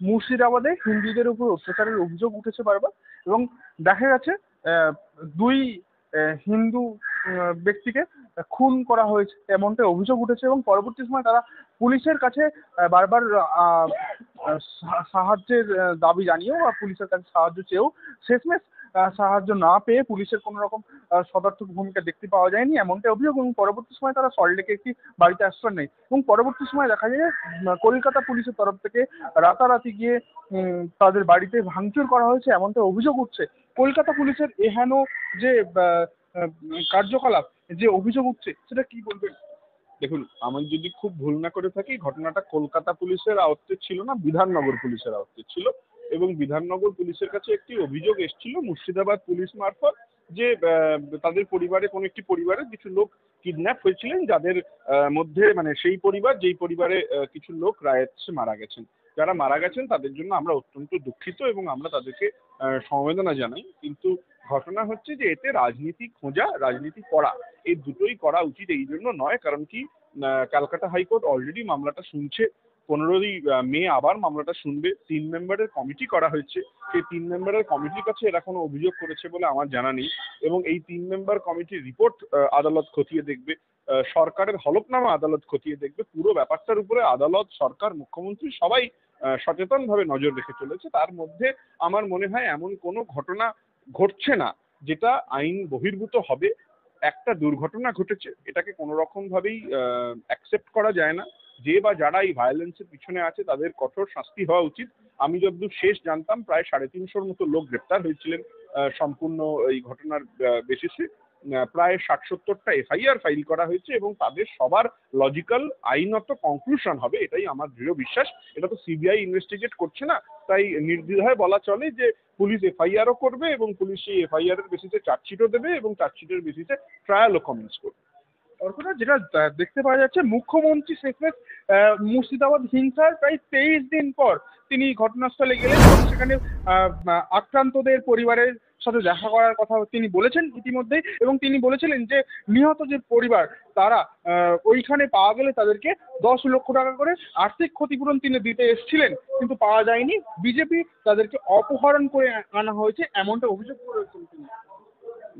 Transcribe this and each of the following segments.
মুর্শিদাবাদে হিন্দুদের উপর অত্যাচারের অভিযোগ উঠেছে বারবার, এবং দেখা গেছে দুই হিন্দু ব্যক্তিকে খুন করা হয়েছে এমনটা অভিযোগ উঠেছে, এবং পরবর্তী সময় তারা পুলিশের কাছে বারবার সাহায্যের দাবি জানিয়েও বা পুলিশের কাছে সাহায্য চেয়েও শেষমেশ সাহায্য না পেয়ে পুলিশের কোনো রকম সদর্থক ভূমিকা দেখতে পাওয়া যায়নি এমনটা অভিযোগ, এবং পরবর্তী সময় তারা সল্টলেকে একটি বাড়িতে আশ্রয় নেয়, এবং পরবর্তী সময় দেখা যায় কলকাতা পুলিশের তরফ থেকে রাতারাতি গিয়ে তাদের বাড়িতে ভাঙচুর করা হয়েছে এমনটা অভিযোগ উঠছে। কলকাতা পুলিশের এহেন যে কার্যকলাপ, যে অভিযোগ উঠছে, সেটা কি বলবেন? দেখুন, আমি যদি খুব ভুল না করে থাকি, ঘটনাটা কলকাতা পুলিশের আওতায় ছিল না, বিধাননগর পুলিশের আওতায় ছিল, এবং বিধাননগর পুলিশের কাছে একটি অভিযোগ এসেছিল মুর্শিদাবাদ পুলিশ মারফত যে তাদের পরিবারে কোনো একটি পরিবারে কিছু লোক কিডন্যাপ হয়েছিলেন, যাদের মধ্যে মানে সেই পরিবার যেই পরিবারে কিছু লোক রায়তে মারা গেছেন। যারা মারা গেছেন তাদের জন্য আমরা অত্যন্ত দুঃখিত এবং আমরা তাদেরকে সমবেদনা জানাই। কিন্তু ঘটনা হচ্ছে যে এতে রাজনীতি খোঁজা, রাজনীতি করা, এই দুটোই করা উচিত এই জন্য নয়। কারণ কি, ক্যালকাটা হাইকোর্ট অলরেডি মামলাটা শুনছে, 15ই মে আবার মামলাটা শুনবে। 3 মেম্বারের কমিটি করা হয়েছে, সেই 3 মেম্বারের কমিটির কাছে এরা কোনো অভিযোগ করেছে বলে আমার জানা নেই, এবং এই 3 মেম্বার কমিটির রিপোর্ট আদালত খতিয়ে দেখবে, সরকারের হলফনামা আদালত খতিয়ে দেখবে। পুরো ব্যাপারটার উপরে আদালত, সরকার, মুখ্যমন্ত্রী সবাই সচেতনভাবে নজর রেখে চলেছে। তার মধ্যে আমার মনে হয় এমন কোনো ঘটনা ঘটছে না যেটা আইন বহির্ভূত হবে। একটা দুর্ঘটনা ঘটেছে, এটাকে কোনো রকম ভাবেই অ্যাকসেপ্ট করা যায় না। যে বা যারা এই ভায়োলেন্সের পিছনে আছে তাদের কঠোর শাস্তি হওয়া উচিত। আমি যতদূর শেষ জানতাম প্রায় 350-র মতো লোক গ্রেপ্তার হয়েছিলেন সম্পূর্ণ এই ঘটনার বেসিসে। প্রায় 60-70টা এফআইআর ফাইল করা হয়েছে, এবং তাদের সবার লজিক্যাল আইনত কনক্লুশন হবে, এটাই আমার দৃঢ় বিশ্বাস। এটা তো সিবিআই ইনভেস্টিগেট করছে না, তাই নির্দ্বিধায় বলা চলে যে পুলিশ এফআইআরও করবে, এবং পুলিশ সেই এফআইআর এর বেসিসে চার্জশিটও দেবে, এবং চার্জশিটের বেসিসে ট্রায়ালও কমেন্স করবে। অর্থাৎ যেটা দেখতে পাওয়া যাচ্ছে, মুখ্যমন্ত্রী শেষমেশ মুর্শিদাবাদ হিংসার প্রায় 23 দিন পর তিনি ঘটনাস্থলে গেলেন, এবং সেখানে আক্রান্তদের পরিবারের সাথে দেখা করার কথা তিনি বলেছেন ইতিমধ্যেই, এবং তিনি বলেছিলেন যে নিহত যে পরিবার তারা ওইখানে পাওয়া গেলে তাদেরকে 10 লক্ষ টাকা করে আর্থিক ক্ষতিপূরণ তিনি দিতে এসেছিলেন, কিন্তু পাওয়া যায়নি, বিজেপি তাদেরকে অপহরণ করে আনা হয়েছে এমনটা অভিযোগ করেছেন তিনি।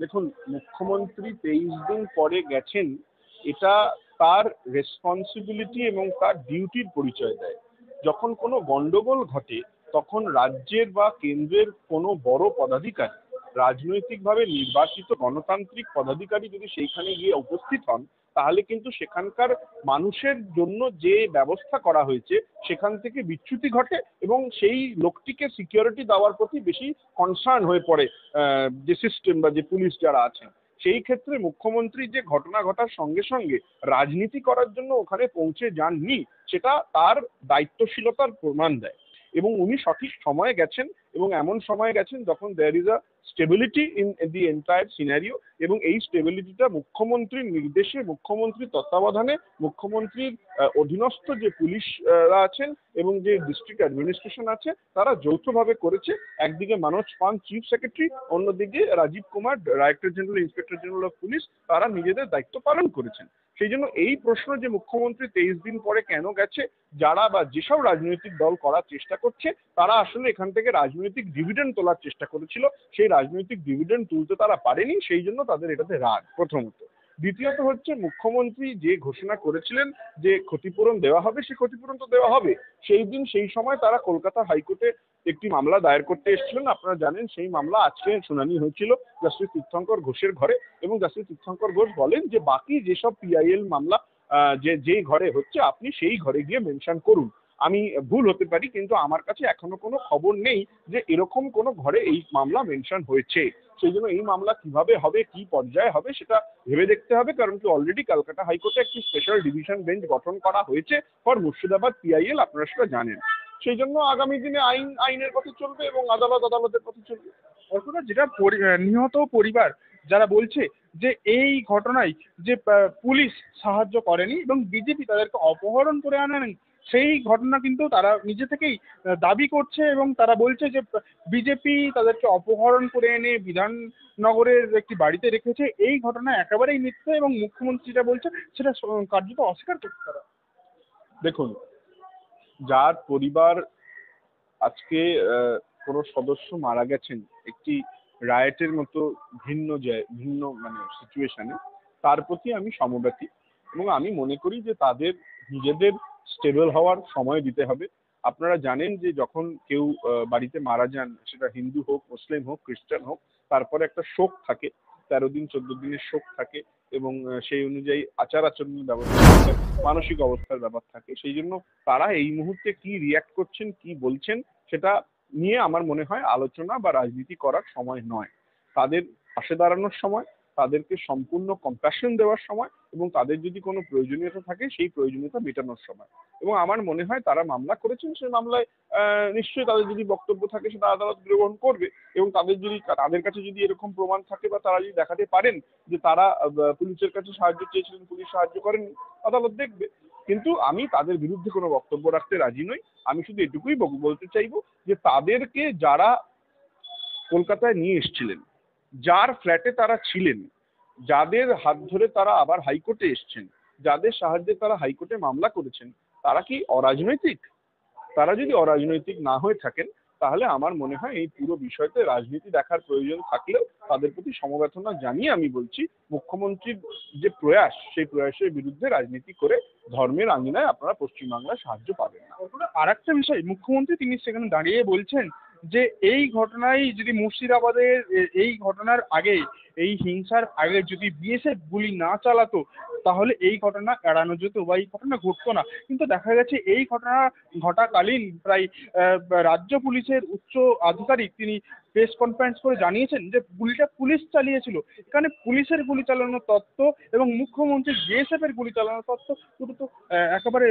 দেখুন, মুখ্যমন্ত্রী 23 দিন পরে গেছেন, এটা তার রেসপন্সিবিলিটি এবং তার ডিউটির পরিচয় দেয়। যখন কোনো গন্ডগোল ঘটে তখন রাজ্যের বা কেন্দ্রের কোনো বড় পদাধিকারী, রাজনৈতিকভাবে নির্বাচিত গণতান্ত্রিক পদাধিকারী যদি সেইখানে গিয়ে উপস্থিত হন, তাহলে কিন্তু সেখানকার মানুষের জন্য যে ব্যবস্থা করা হয়েছে সেখান থেকে বিচ্যুতি ঘটে, এবং সেই লোকটিকে সিকিউরিটি দেওয়ার প্রতি বেশি কনসার্ন হয়ে পড়ে যে সিস্টেম বা যে পুলিশ যারা আছেন। সেই ক্ষেত্রে মুখ্যমন্ত্রী যে ঘটনা ঘটার সঙ্গে সঙ্গে রাজনীতি করার জন্য ওখানে পৌঁছে যাননি, সেটা তার দায়িত্বশীলতার প্রমাণ দেয়। এবং উনি সঠিক সময়ে গেছেন, এবং এমন সময়ে গেছেন যখন there is a stability in the entire scenario, এবং এই স্টেবিলিটিটা মুখ্যমন্ত্রীর নির্দেশে, মুখ্যমন্ত্রীর তত্ত্বাবধানে, মুখ্যমন্ত্রীর অধীনস্থ যে পুলিশরা আছেন এবং যে ডিস্ট্রিক্ট অ্যাডমিনিস্ট্রেশন আছে তারা যৌথভাবে করেছে। একদিকে মনোজ পান চিফ সেক্রেটারি, অন্যদিকে Rajiv Kumar director general, inspector general of police, তারা নিজেদের দায়িত্ব পালন করেছেন। সেই জন্য এই প্রশ্ন যে মুখ্যমন্ত্রী 23 দিন পরে কেন গেছে, যারা বা যেসব রাজনৈতিক দল করার চেষ্টা করছে তারা আসলে এখান থেকে রাজনৈতিক ডিভিডেন্ড তোলার চেষ্টা করেছিল, সেই রাজনৈতিক ডিভিডেন্ড তুলতে তারা পারেনি, সেই জন্য তাদের এটাতে রাগ প্রথমত। দ্বিতীয়ত হচ্ছে, মুখ্যমন্ত্রী যে ঘোষণা করেছিলেন যে ক্ষতিপূরণ দেওয়া হবে, সে ক্ষতিপূরণ তো দেওয়া হবে। সেই দিন সেই সময় তারা কলকাতা হাইকোর্টে একটি মামলা দায়ের করতে এসেছিলেন। আপনারা জানেন সেই মামলা আজকে শুনানি হয়েছিল জাস্টিস তীর্থঙ্কর ঘোষের ঘরে, এবং জাস্টিস তীর্থঙ্কর ঘোষ বলেন যে বাকি যেসব পিআইএল মামলা যে ঘরে হচ্ছে আপনি সেই ঘরে গিয়ে মেনশন করুন। আমি ভুল হতে পারি, কিন্তু আমার কাছে এখনো কোনো খবর নেই যে এরকম কোনো ঘরে এই মামলা মেনশন হয়েছে। সেই জন্য এই মামলা কিভাবে হবে, কি পর্যায়ে হবে, সেটা ভেবে দেখতে হবে। কারণ কি, অলরেডি কলকাতা হাইকোর্টে একটি স্পেশাল ডিভিশন বেঞ্চ গঠন করা হয়েছে ফর মুর্শিদাবাদ পিআইএল, আপনারা সেটা জানেন। সেই জন্য আগামী দিনে আইনের পথে চলবে এবং আদালতের পথে চলবে। অর্থাৎ যেটা নিহত পরিবার যারা বলছে যে এই ঘটনায় যে পুলিশ সাহায্য করেনি এবং বিজেপি তাদেরকে অপহরণ করে আনেনি, সেই ঘটনা কিন্তু তারা নিজে থেকেই দাবি করছে, এবং তারা বলছে যে বিজেপি তাদেরকে অপহরণ করে এনে বিধাননগরের একটি বাড়িতে রেখেছে, এই ঘটনা একেবারেই মিথ্যে, এবং মুখ্যমন্ত্রী যেটা বলছে সেটা কার্যত অস্বীকার করছে তারা। দেখুন, যার পরিবার আজকে কোনো সদস্য মারা গেছেন একটি রায়টের মতো ভিন্ন মানে সিচুয়েশনে, তার প্রতি আমি সমব্যথী এবং আমি মনে করি যে তাদের নিজেদের স্টেবল হওয়ার সময় দিতে হবে। আপনারা জানেন যে যখন কেউ বাড়িতে মারা যান, সেটা হিন্দু হোক, মুসলিম হোক, খ্রিস্টান হোক, তারপরে একটা শোক থাকে, 13 দিন 14 দিনের শোক থাকে এবং সেই অনুযায়ী আচার আচরণের ব্যবস্থা থাকে, মানসিক অবস্থার ব্যাপার থাকে। সেই জন্য তারা এই মুহূর্তে কি রিয়াক্ট করছেন, কি বলছেন, সেটা নিয়ে আমার মনে হয় আলোচনা বা রাজনীতি করার সময় নয়। তাদের পাশে দাঁড়ানোর সময়, তাদেরকে সম্পূর্ণ কম্প্যাশন দেওয়ার সময় এবং তাদের যদি কোনো প্রয়োজনীয়তা থাকে সেই প্রয়োজনীয়তা মেটানোর সময়। এবং আমার মনে হয় তারা মামলা করেছেন, সেই মামলায় নিশ্চয়ই তাদের যদি বক্তব্য থাকে সেটা আদালত গ্রহণ করবে এবং তাদের কাছে যদি এরকম প্রমাণ থাকে বা তারা যদি দেখাতে পারেন যে তারা পুলিশের কাছে সাহায্য চেয়েছিলেন, পুলিশ সাহায্য করেন, আদালত দেখবে। কিন্তু আমি তাদের বিরুদ্ধে কোনো বক্তব্য রাখতে রাজি নই। আমি শুধু এটুকুই বলতে চাইবো যে তাদেরকে যারা কলকাতায় নিয়ে এসেছিলেন, যার ফ্ল্যাটে তারা ছিলেন, যাদের হাত ধরে তারা আবার হাইকোর্টে এসছেন, যাদের সাহায্যে তারা হাইকোর্টে মামলা করেছেন, তারা কি অরাজনৈতিক? তারা যদি অরাজনৈতিক না হয়ে থাকেন, তাহলে আমার মনে হয় এই পুরো বিষয়তে রাজনীতি দেখার প্রয়োজন থাকলেও তাদের প্রতি সমবেদনা জানিয়ে আমি বলছি, মুখ্যমন্ত্রীর যে প্রয়াস, সেই প্রয়াসের বিরুদ্ধে রাজনীতি করে ধর্মের আঙিনায় আপনারা পশ্চিমবাংলায় সাহায্য পাবেন না। আর একটা বিষয়, মুখ্যমন্ত্রী তিনি সেখানে দাঁড়িয়ে বলছেন যে এই ঘটনায় যদি মুর্শিদাবাদের এই ঘটনার আগে, এই হিংসার আগে যদি বিএসএফ গুলি না চালাতো তাহলে এই ঘটনা এড়ানো যেত বা এই ঘটনা ঘটতো না। কিন্তু দেখা গেছে এই ঘটনা ঘটাকালীন প্রায় রাজ্য পুলিশের উচ্চ আধিকারিক তিনি প্রেস কনফারেন্স করে জানিয়েছেন যে গুলিটা পুলিশ চালিয়েছিল। এখানে পুলিশের গুলি চালানোর তথ্য এবং মুখ্যমন্ত্রীর বিএসএফ এর গুলি চালানোর তথ্য দুটো তো একেবারে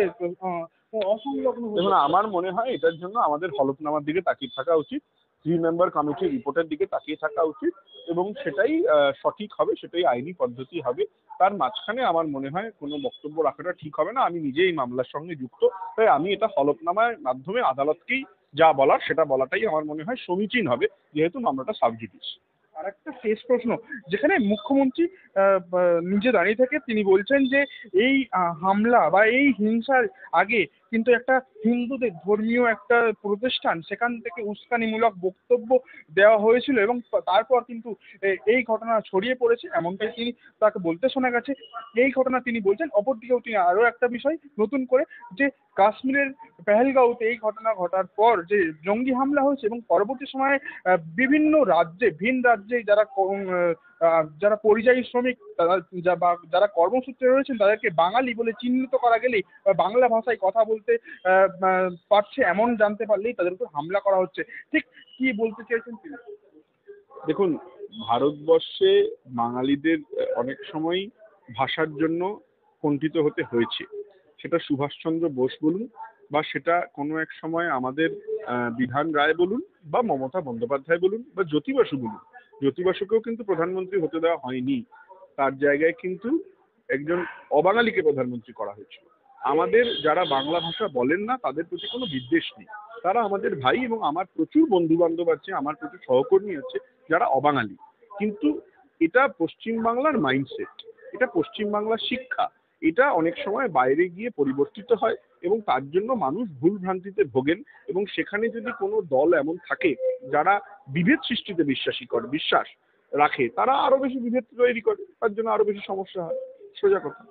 অসংলগ্ন হয়ে দেখুন, যাচ্ছে। আমার মনে হয় এটার জন্য আমাদের হলফনামার দিকে তাকিয়ে থাকা উচিত, 3 মেম্বার কমিটির রিপোর্টের দিকে তাকিয়ে থাকা উচিত এবং সেটাই সঠিক হবে, সেটাই আইনি পদ্ধতি হবে। তার মাঝখানে আমার মনে হয় কোনো বক্তব্য রাখাটা ঠিক হবে না। আমি নিজে এই মামলার সঙ্গে যুক্ত, তাই আমি এটা হলফনামার মাধ্যমে আদালতকেই যা বলার সেটা বলাটাই আমার মনে হয় সমীচীন হবে, যেহেতু মামলাটা সাব জুডিস। আর একটা শেষ প্রশ্ন, যেখানে মুখ্যমন্ত্রী নিজে দাঁড়িয়ে থেকে তিনি বলছেন যে এই হামলা বা এই হিংসার আগে কিন্তু একটা হিন্দুদের ধর্মীয় একটা প্রতিষ্ঠান, সেখান থেকে উস্কানিমূলক বক্তব্য দেওয়া হয়েছিল এবং তারপর কিন্তু এই ঘটনা ছড়িয়ে পড়েছে, এমনটাই তিনি তাকে বলতে শোনা গেছে। এই ঘটনা তিনি বলছেন। অপরদিকেও তিনি আরও একটা বিষয় নতুন করে, যে কাশ্মীরের পেহেলগাঁওতে এই ঘটনা ঘটার পর যে জঙ্গি হামলা হয়েছে এবং পরবর্তী সময়ে বিভিন্ন রাজ্যে, ভিন রাজ্যে যারা পরিযায়ী শ্রমিক তারা বা যারা কর্মসূত্রে রয়েছেন তাদেরকে বাঙালি বলে চিহ্নিত করা গেলেই বা বাংলা ভাষায় কথা বলতে পারছে এমন জানতে পারলেই তাদের উপর হামলা করা হচ্ছে। ঠিক কি বলতে চেয়েছেন তিনি? দেখুন, ভারতবর্ষে বাঙালিদের অনেক সময়ই ভাষার জন্য কুণ্ঠিত হতে হয়েছে। সেটা সুভাষচন্দ্র বোস বলুন বা সেটা কোনো এক সময় আমাদের বিধান রায় বলুন বা মমতা বন্দ্যোপাধ্যায় বলুন বা জ্যোতি বসু বলুন। জ্যোতি বসুকেও কিন্তু প্রধানমন্ত্রী হতে দেওয়া হয়নি, তার জায়গায় কিন্তু একজন অবাঙালিকে প্রধানমন্ত্রী করা হয়েছিল। আমাদের যারা বাংলা ভাষা বলেন না তাদের প্রতি কোনো বিদ্বেষ নেই, তারা আমাদের ভাই এবং আমার প্রচুর বন্ধু বান্ধব আছে, আমার প্রচুর সহকর্মী আছে যারা অবাঙালি। কিন্তু এটা পশ্চিমবাংলার মাইন্ডসেট, এটা পশ্চিমবাংলার শিক্ষা, এটা অনেক সময় বাইরে গিয়ে পরিবর্তিত হয় এবং তার জন্য মানুষ ভুল ভ্রান্তিতে ভোগেন এবং সেখানে যদি কোনো দল এমন থাকে যারা বিভেদ সৃষ্টিতে বিশ্বাস রাখে, তারা আরো বেশি বিভেদ তৈরি করে, তার জন্য আরো বেশি সমস্যা হয়। সোজা কথা।